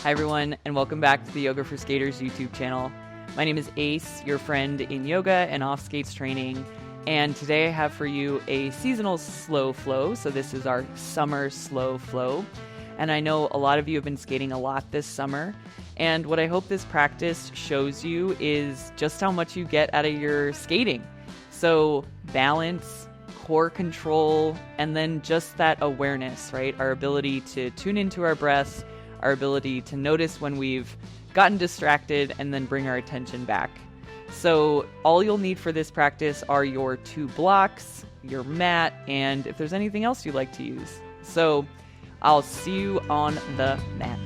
Hi everyone, and welcome back to the Yoga for Skaters YouTube channel. My name is Ace, your friend in yoga and off skates training, and today I have for you a seasonal slow flow. So this is our summer slow flow, and I know a lot of you have been skating a lot this summer, and what I hope this practice shows you is just how much you get out of your skating. So balance, core control, and then just that awareness, right? Our ability to tune into our breath, our ability to notice when we've gotten distracted and then bring our attention back. So all you'll need for this practice are your 2 blocks, your mat, and if there's anything else you'd like to use. So I'll see you on the mat.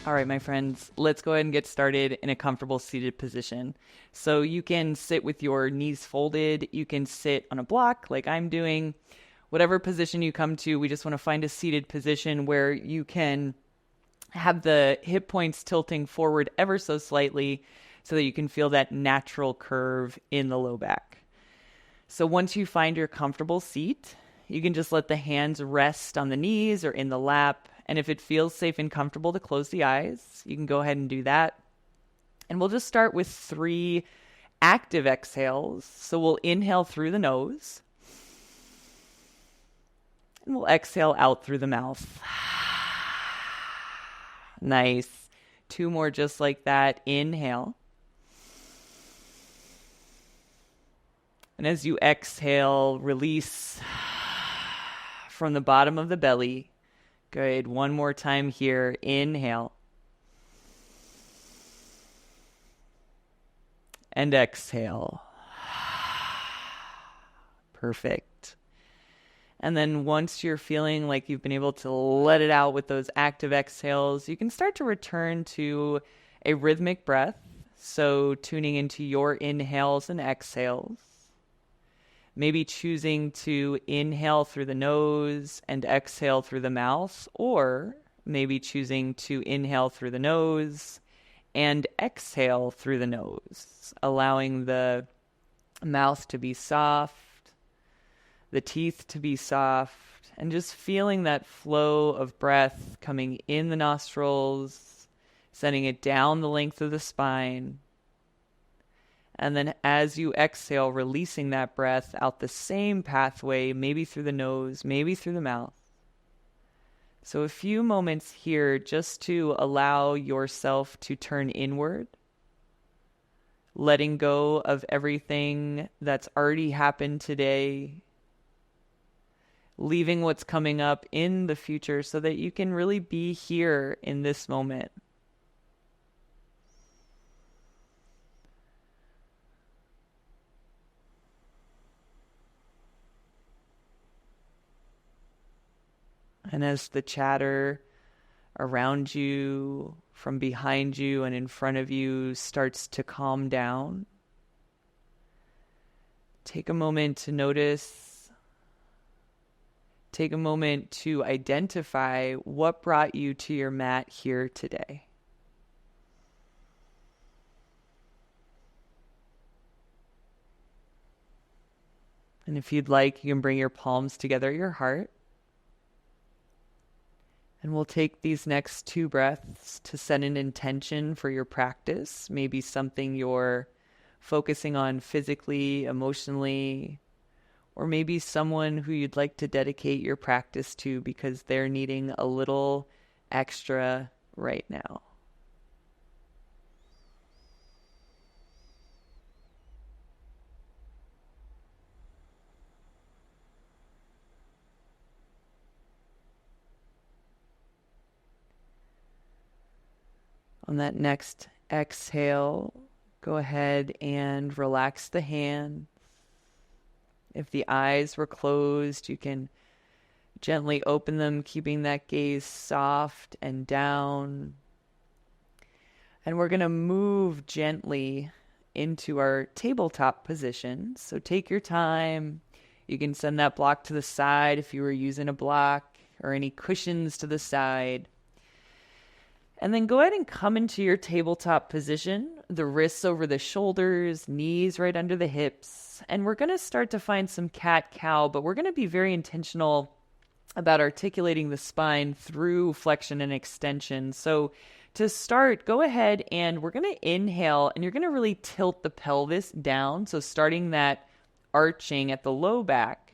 All right, my friends, let's go ahead and get started in a comfortable seated position. So you can sit with your knees folded. You can sit on a block like I'm doing. Whatever position you come to, we just want to find a seated position where you can have the hip points tilting forward ever so slightly so that you can feel that natural curve in the low back. So once you find your comfortable seat, you can just let the hands rest on the knees or in the lap. And if it feels safe and comfortable to close the eyes, you can go ahead and do that. And we'll just start with 3 active exhales. So we'll inhale through the nose. And we'll exhale out through the mouth. Nice. 2 more just like that. Inhale. And as you exhale, release from the bottom of the belly. Good. 1 more time here. Inhale. And exhale. Perfect. And then once you're feeling like you've been able to let it out with those active exhales, you can start to return to a rhythmic breath. So tuning into your inhales and exhales. Maybe choosing to inhale through the nose and exhale through the mouth, or maybe choosing to inhale through the nose and exhale through the nose, allowing the mouth to be soft, the teeth to be soft, and just feeling that flow of breath coming in the nostrils, sending it down the length of the spine. And then as you exhale, releasing that breath out the same pathway, maybe through the nose, maybe through the mouth. So a few moments here just to allow yourself to turn inward, letting go of everything that's already happened today, leaving what's coming up in the future so that you can really be here in this moment. And as the chatter around you, from behind you and in front of you starts to calm down, take a moment to notice, take a moment to identify what brought you to your mat here today. And if you'd like, you can bring your palms together at your heart. And we'll take these next 2 breaths to set an intention for your practice, maybe something you're focusing on physically, emotionally, or maybe someone who you'd like to dedicate your practice to because they're needing a little extra right now. On that next exhale, go ahead and relax the hands. If the eyes were closed, you can gently open them, keeping that gaze soft and down. And we're going to move gently into our tabletop position. So take your time. You can send that block to the side if you were using a block. or any cushions to the side. And then go ahead and come into your tabletop position, the wrists over the shoulders, knees right under the hips. And we're going to start to find some cat-cow, but we're going to be very intentional about articulating the spine through flexion and extension. So to start, go ahead and we're going to inhale, and you're going to really tilt the pelvis down. So starting that arching at the low back,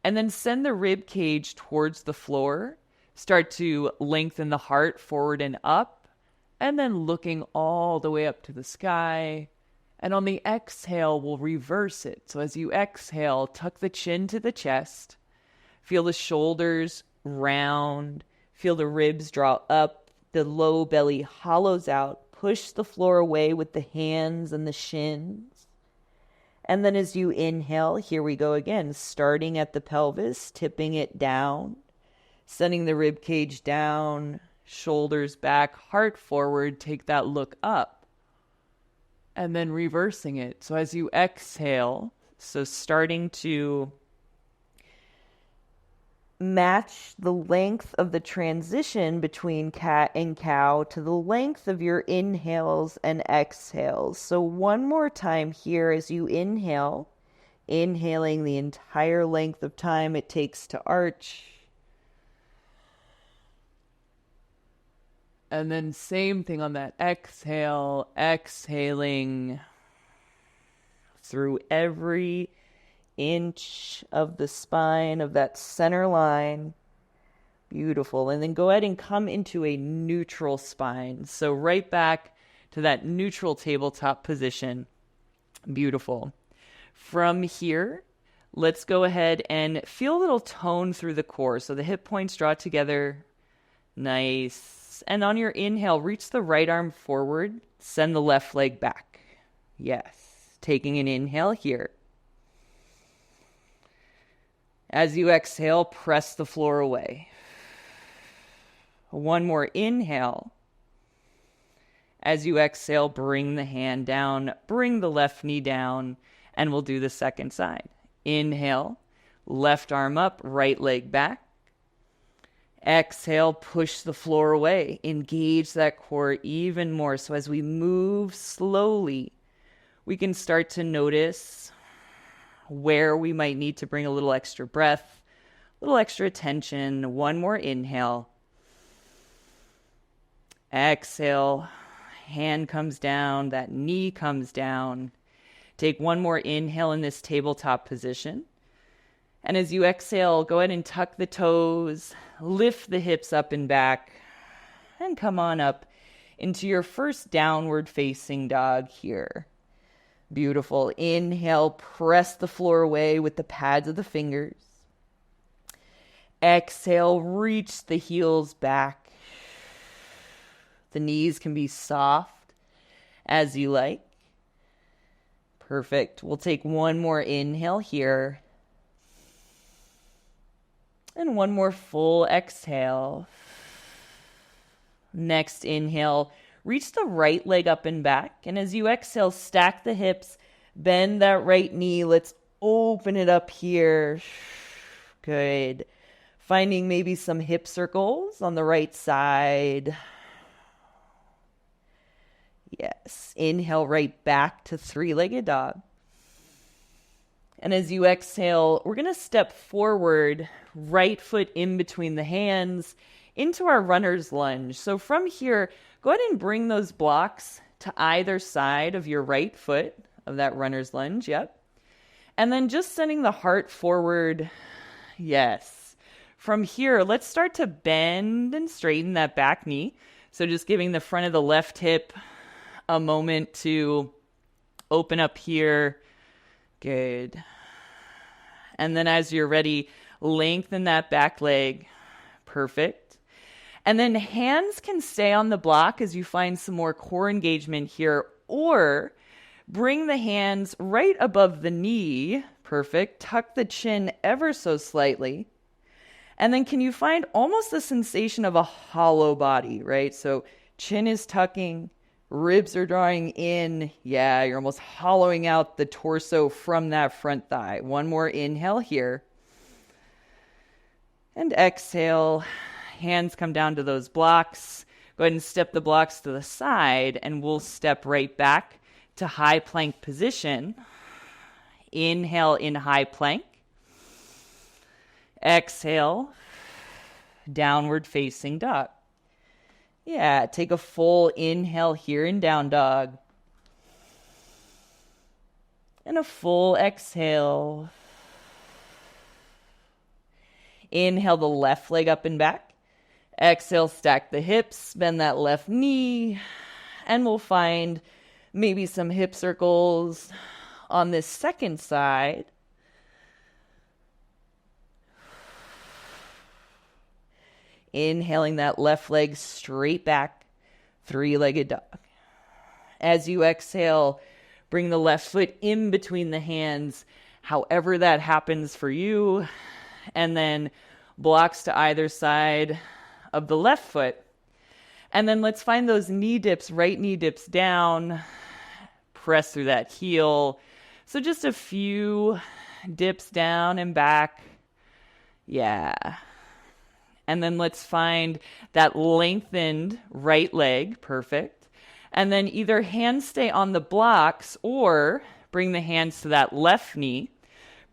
and then send the rib cage towards the floor. Start to lengthen the heart forward and up, and then looking all the way up to the sky. And on the exhale, we'll reverse it. So as you exhale, tuck the chin to the chest. Feel the shoulders round. Feel the ribs draw up. The low belly hollows out. Push the floor away with the hands and the shins. And then as you inhale, here we go again, starting at the pelvis, tipping it down. Sending the rib cage down, shoulders back, heart forward, take that look up. And then reversing it. So as you exhale, so starting to match the length of the transition between cat and cow to the length of your inhales and exhales. So one more time here as you inhale, inhaling the entire length of time it takes to arch. And then same thing on that exhale, exhaling through every inch of the spine of that center line. Beautiful. And then go ahead and come into a neutral spine. So right back to that neutral tabletop position. Beautiful. From here, let's go ahead and feel a little tone through the core. So the hip points draw together. Nice. And on your inhale, reach the right arm forward. Send the left leg back. Yes. Taking an inhale here. As you exhale, press the floor away. One more inhale. As you exhale, bring the hand down. Bring the left knee down. And we'll do the second side. Inhale. Left arm up. Right leg back. Exhale, push the floor away. Engage that core even more. So as we move slowly, we can start to notice where we might need to bring a little extra breath, a little extra attention. One more inhale. Exhale, hand comes down, that knee comes down. Take one more inhale in this tabletop position. And as you exhale, go ahead and tuck the toes, lift the hips up and back, and come on up into your first downward facing dog here. Beautiful. Inhale, press the floor away with the pads of the fingers. Exhale, reach the heels back. The knees can be soft as you like. Perfect. We'll take one more inhale here. And one more full exhale. Next inhale, reach the right leg up and back. And as you exhale, stack the hips, bend that right knee. Let's open it up here. Good. Finding maybe some hip circles on the right side. Yes. Inhale right back to three-legged dog. And as you exhale, we're going to step forward, right foot in between the hands, into our runner's lunge. So from here, go ahead and bring those blocks to either side of your right foot of that runner's lunge. Yep. And then just sending the heart forward. Yes. From here, let's start to bend and straighten that back knee. So just giving the front of the left hip a moment to open up here. Good. And then as you're ready, lengthen that back leg. Perfect. And then hands can stay on the block as you find some more core engagement here, or bring the hands right above the knee. Perfect. Tuck the chin ever so slightly. And then can you find almost the sensation of a hollow body, right? So chin is tucking, ribs are drawing in. Yeah, you're almost hollowing out the torso from that front thigh. One more inhale here. And exhale, hands come down to those blocks. Go ahead and step the blocks to the side, and we'll step right back to high plank position. Inhale in high plank. Exhale, downward facing dog. Yeah, take a full inhale here in down dog. And a full exhale. Inhale the left leg up and back. Exhale, stack the hips, bend that left knee, and we'll find maybe some hip circles on this second side. Inhaling that left leg straight back, three-legged dog. As you exhale, bring the left foot in between the hands, however that happens for you, and then blocks to either side of the left foot. And then let's find those knee dips, right knee dips down, press through that heel. So just a few dips down and back. Yeah. And then let's find that lengthened right leg. Perfect. And then either hands stay on the blocks or bring the hands to that left knee,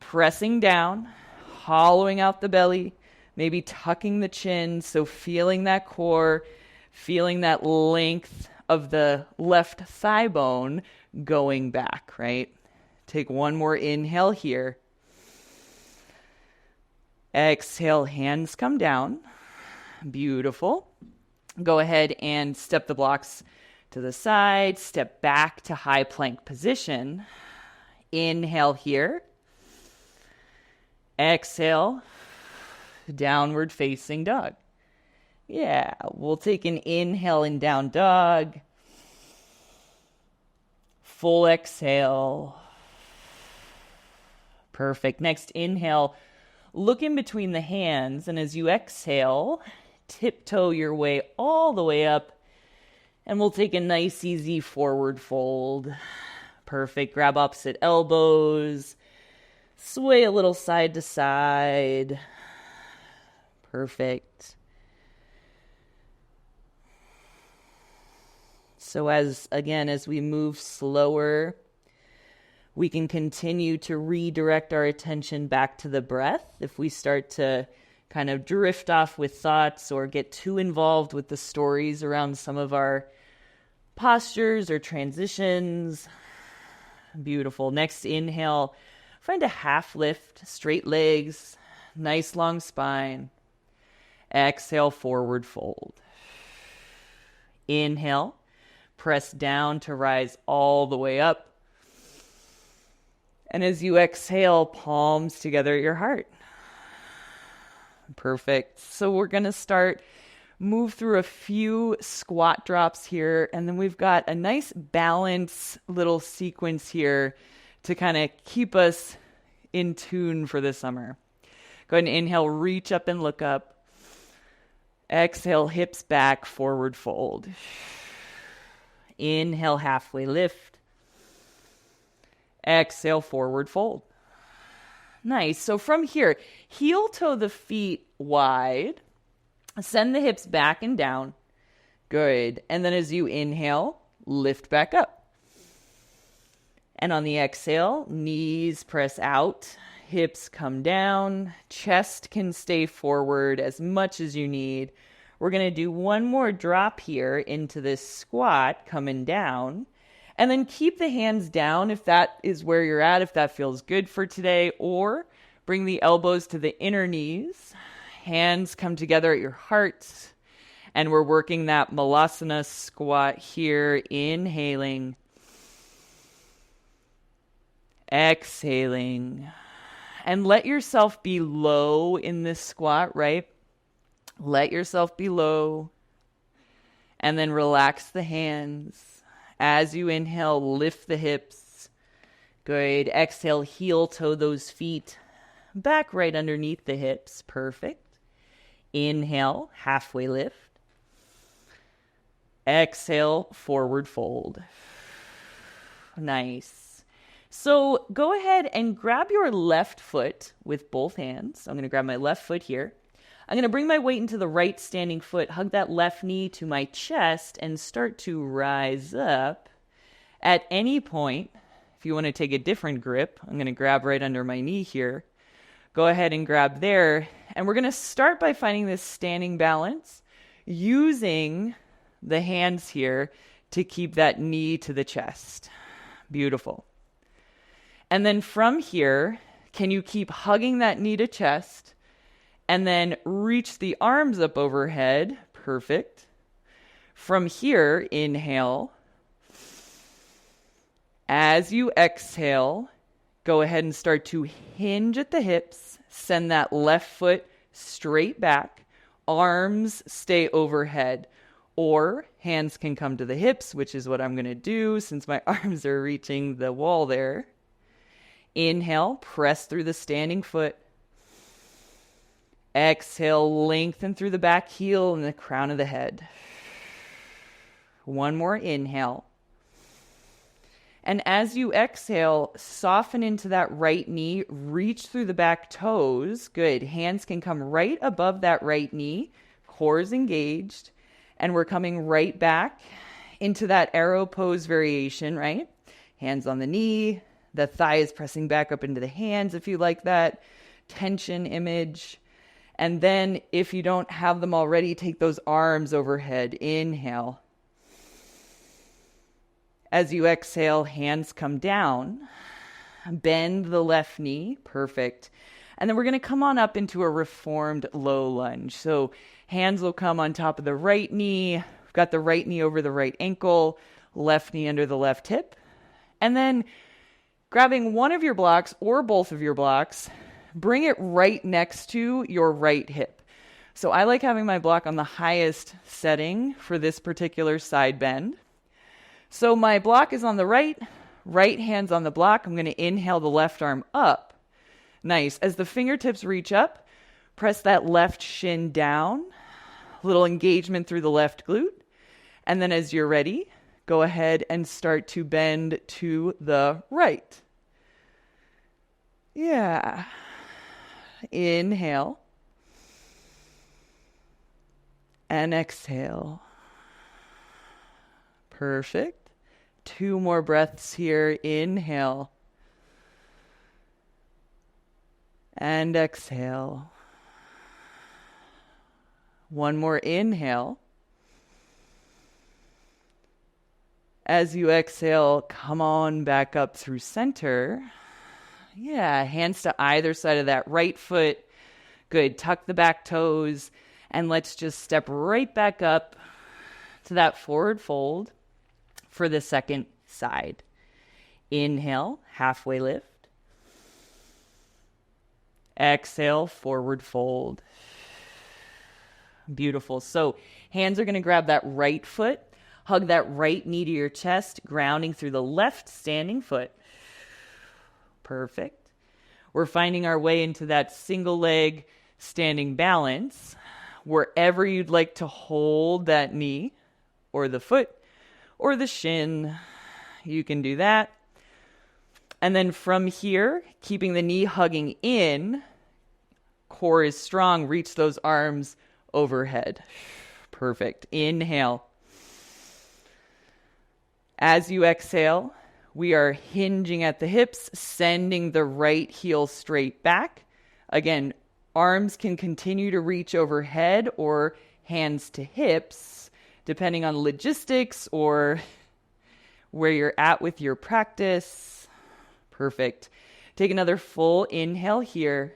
pressing down, hollowing out the belly, maybe tucking the chin. So feeling that core, feeling that length of the left thigh bone going back, right? Take one more inhale here. Exhale, hands come down. Beautiful. Go ahead and step the blocks to the side, step back to high plank position. Inhale here. Exhale, downward facing dog. Yeah, we'll take an inhale in down dog. Full exhale. Perfect. Next inhale, look in between the hands, and as you exhale, tiptoe your way all the way up, and we'll take a nice, easy forward fold. Perfect. Grab opposite elbows, sway a little side to side. Perfect. So as we move slower, we can continue to redirect our attention back to the breath. If we start to kind of drift off with thoughts or get too involved with the stories around some of our postures or transitions. Beautiful. Next inhale, find a half lift, straight legs, nice long spine. Exhale, forward fold. Inhale, press down to rise all the way up. And as you exhale, palms together at your heart. Perfect. So we're going to move through a few squat drops here, and then we've got a nice balance little sequence here to kind of keep us in tune for the summer. Go ahead and inhale, reach up and look up. Exhale, hips back, forward fold. Inhale, halfway lift. Exhale, forward fold. Nice. So from here, heel toe the feet wide. Send the hips back and down. Good. And then as you inhale, lift back up. And on the exhale, knees press out, hips come down, chest can stay forward as much as you need. We're going to do one more drop here into this squat, coming down. And then keep the hands down if that is where you're at, if that feels good for today, or bring the elbows to the inner knees. Hands come together at your heart. And we're working that Malasana squat here, inhaling, exhaling. And let yourself be low in this squat, right? Let yourself be low. And then relax the hands. As you inhale, lift the hips. Good. Exhale, heel toe those feet back right underneath the hips. Perfect. Inhale, halfway lift. Exhale, forward fold. Nice. So go ahead and grab your left foot with both hands. I'm going to grab my left foot here. I'm going to bring my weight into the right standing foot, hug that left knee to my chest, and start to rise up. At any point, if you want to take a different grip, I'm going to grab right under my knee here. Go ahead and grab there. And we're going to start by finding this standing balance using the hands here to keep that knee to the chest. Beautiful. And then from here, can you keep hugging that knee to chest and then reach the arms up overhead? Perfect. From here, inhale. As you exhale, go ahead and start to hinge at the hips. Send that left foot straight back. Arms stay overhead. Or hands can come to the hips, which is what I'm going to do since my arms are reaching the wall there. Inhale, press through the standing foot. Exhale, lengthen through the back heel and the crown of the head. One more inhale. And as you exhale, soften into that right knee, reach through the back toes. Good. Hands can come right above that right knee. Core is engaged. And we're coming right back into that arrow pose variation, right? Hands on the knee. The thigh is pressing back up into the hands if you like that tension image. And then if you don't have them already, take those arms overhead. Inhale. As you exhale, hands come down. Bend the left knee. Perfect. And then we're going to come on up into a reformed low lunge. So hands will come on top of the right knee. We've got the right knee over the right ankle, left knee under the left hip. And then grabbing one of your blocks or both of your blocks, bring it right next to your right hip. So I like having my block on the highest setting for this particular side bend. So my block is on the right hand's on the block. I'm going to inhale the left arm up. Nice. As the fingertips reach up, press that left shin down. Little engagement through the left glute. And then as you're ready, go ahead and start to bend to the right. Yeah. Inhale. And exhale. Perfect. 2 more breaths here. Inhale. And exhale. 1 more inhale. As you exhale, come on back up through center. Yeah, hands to either side of that right foot. Good. Tuck the back toes. And let's just step right back up to that forward fold for the second side. Inhale, halfway lift. Exhale, forward fold. Beautiful. So hands are going to grab that right foot, hug that right knee to your chest, grounding through the left standing foot. Perfect. We're finding our way into that single leg standing balance. Wherever you'd like to hold that knee or the foot or the shin, you can do that. And then from here, keeping the knee hugging in, core is strong, reach those arms overhead. Perfect. Inhale. As you exhale, we are hinging at the hips, sending the right heel straight back. Again, arms can continue to reach overhead or hands to hips, depending on logistics or where you're at with your practice. Perfect. Take another full inhale here.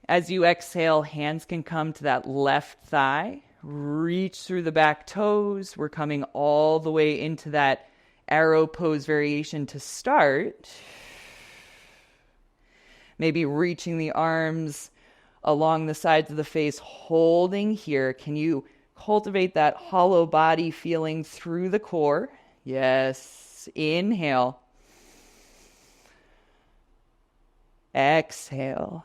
As you exhale, hands can come to that left thigh. Reach through the back toes. We're coming all the way into that arrow pose variation to start. Maybe reaching the arms along the sides of the face, holding here. Can you cultivate that hollow body feeling through the core? Yes. Inhale. Exhale.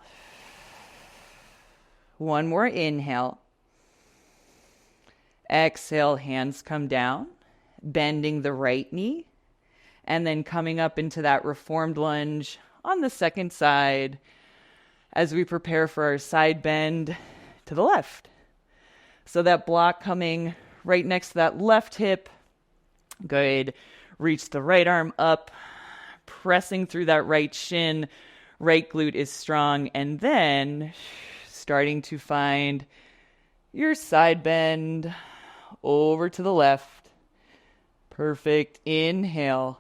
1 more inhale. Exhale, hands come down, bending the right knee, and then coming up into that reformed lunge on the second side. as we prepare for our side bend to the left. So that block coming right next to that left hip. Good. Reach the right arm up, pressing through that right shin. Right glute is strong. And then starting to find your side bend over to the left. Perfect. Inhale.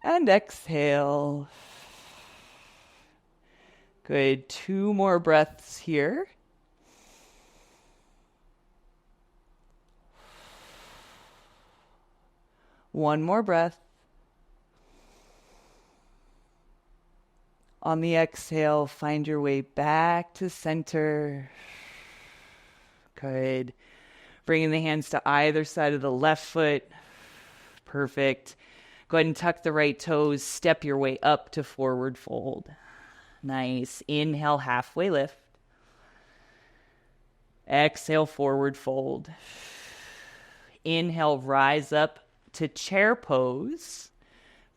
And exhale. Good. 2 more breaths here. One more breath. On the exhale, find your way back to center. Good. Bringing the hands to either side of the left foot. Perfect. Go ahead and tuck the right toes. Step your way up to forward fold. Nice. Inhale, halfway lift. Exhale, forward fold. Inhale, rise up to chair pose.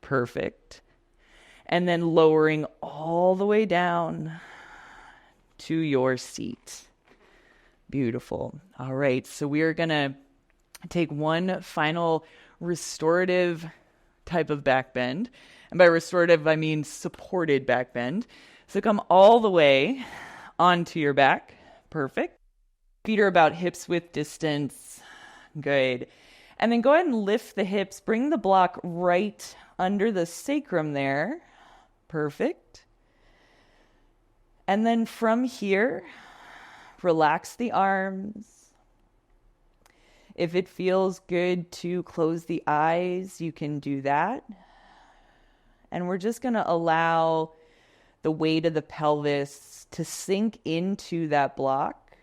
Perfect. And then lowering all the way down to your seat. Beautiful. All right, so we are going to take one final restorative type of back bend. And by restorative, I mean supported back bend. So come all the way onto your back. Perfect. Feet are about hips width distance. Good. And then go ahead and lift the hips. Bring the block right under the sacrum there. Perfect. And then from here, relax the arms. If it feels good to close the eyes, you can do that. And we're just going to allow the weight of the pelvis to sink into that block.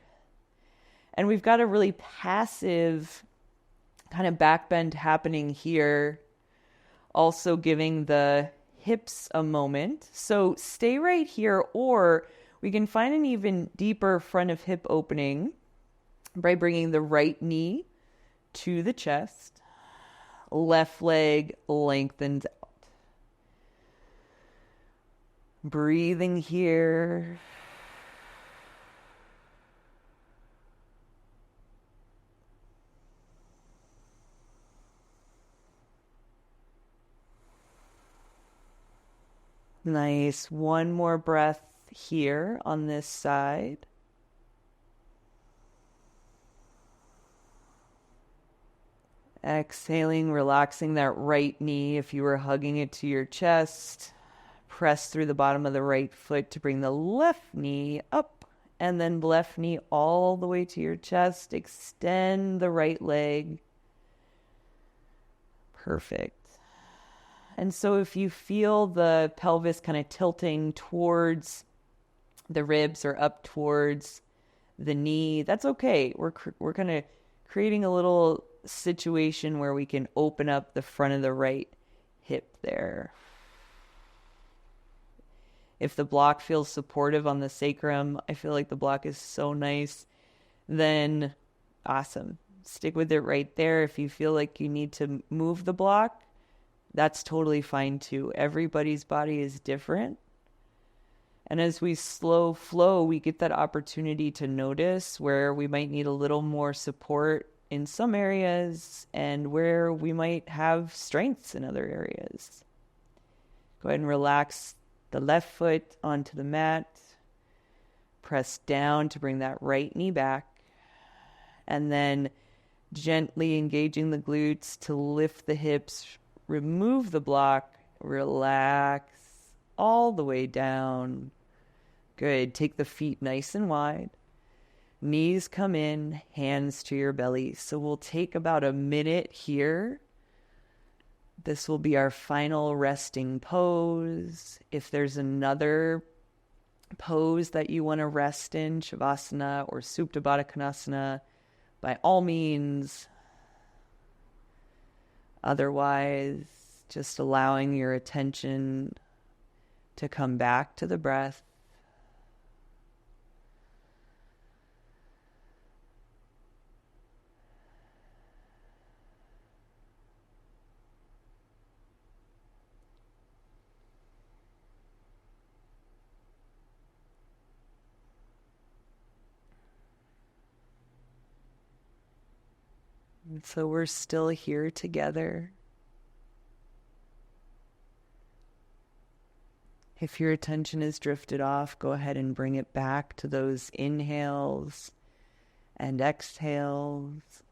And we've got a really passive kind of back bend happening here, also giving the hips a moment. So stay right here, or we can find an even deeper front of hip opening by bringing the right knee to the chest, left leg lengthens out. Breathing here. Nice. One more breath here on this side. Exhaling, relaxing that right knee if you were hugging it to your chest. Press through the bottom of the right foot to bring the left knee up, and then left knee all the way to your chest. Extend the right leg. Perfect. And so if you feel the pelvis kind of tilting towards the ribs or up towards the knee, that's okay. We're kind of creating a little situation where we can open up the front of the right hip there. If the block feels supportive on the sacrum, I feel like the block is so nice, then awesome. Stick with it right there. If you feel like you need to move the block, that's totally fine too. Everybody's body is different. And as we slow flow, we get that opportunity to notice where we might need a little more support in some areas and where we might have strengths in other areas. Go ahead and relax the left foot onto the mat. Press down to bring that right knee back. And then gently engaging the glutes to lift the hips, remove the block, relax all the way down. Good. Take the feet nice and wide. Knees come in, hands to your belly. So we'll take about a minute here. This will be our final resting pose. If there's another pose that you want to rest in, Shavasana or Supta Baddha Konasana, by all means. Otherwise, just allowing your attention to come back to the breath. So we're still here together. If your attention is drifted off, go ahead and bring it back to those inhales and exhales.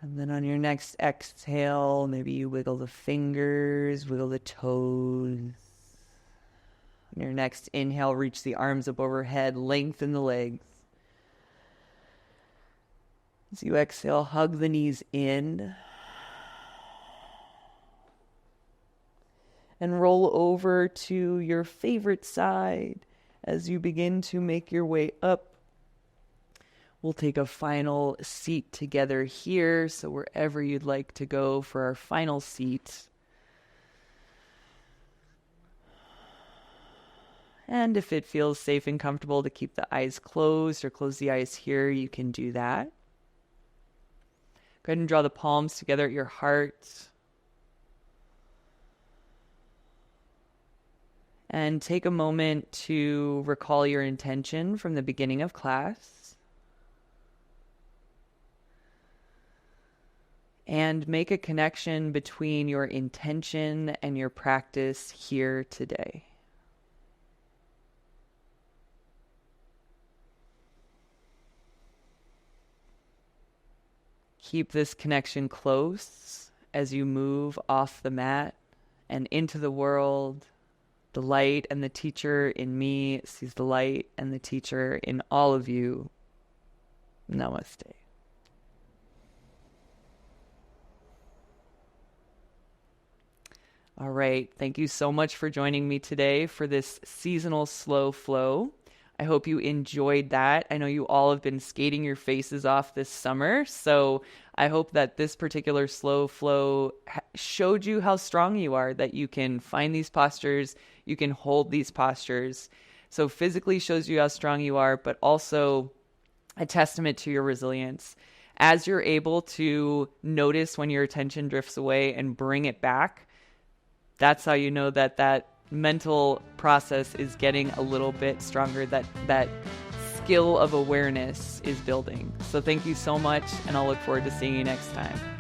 And then on your next exhale, maybe you wiggle the fingers, wiggle the toes. On your next inhale, reach the arms up overhead, lengthen the legs. As you exhale, hug the knees in. And roll over to your favorite side as you begin to make your way up. We'll take a final seat together here, so wherever you'd like to go for our final seat. And if it feels safe and comfortable to keep the eyes closed or close the eyes here, you can do that. Go ahead and draw the palms together at your heart. And take a moment to recall your intention from the beginning of class. And make a connection between your intention and your practice here today. Keep this connection close as you move off the mat and into the world. The light and the teacher in me sees the light and the teacher in all of you. Namaste. All right. Thank you so much for joining me today for this seasonal slow flow. I hope you enjoyed that. I know you all have been skating your faces off this summer, so I hope that this particular slow flow showed you how strong you are, that you can find these postures, you can hold these postures. So physically shows you how strong you are, but also a testament to your resilience. As you're able to notice when your attention drifts away and bring it back, that's how you know that that mental process is getting a little bit stronger, that skill of awareness is building. So thank you so much, and I'll look forward to seeing you next time.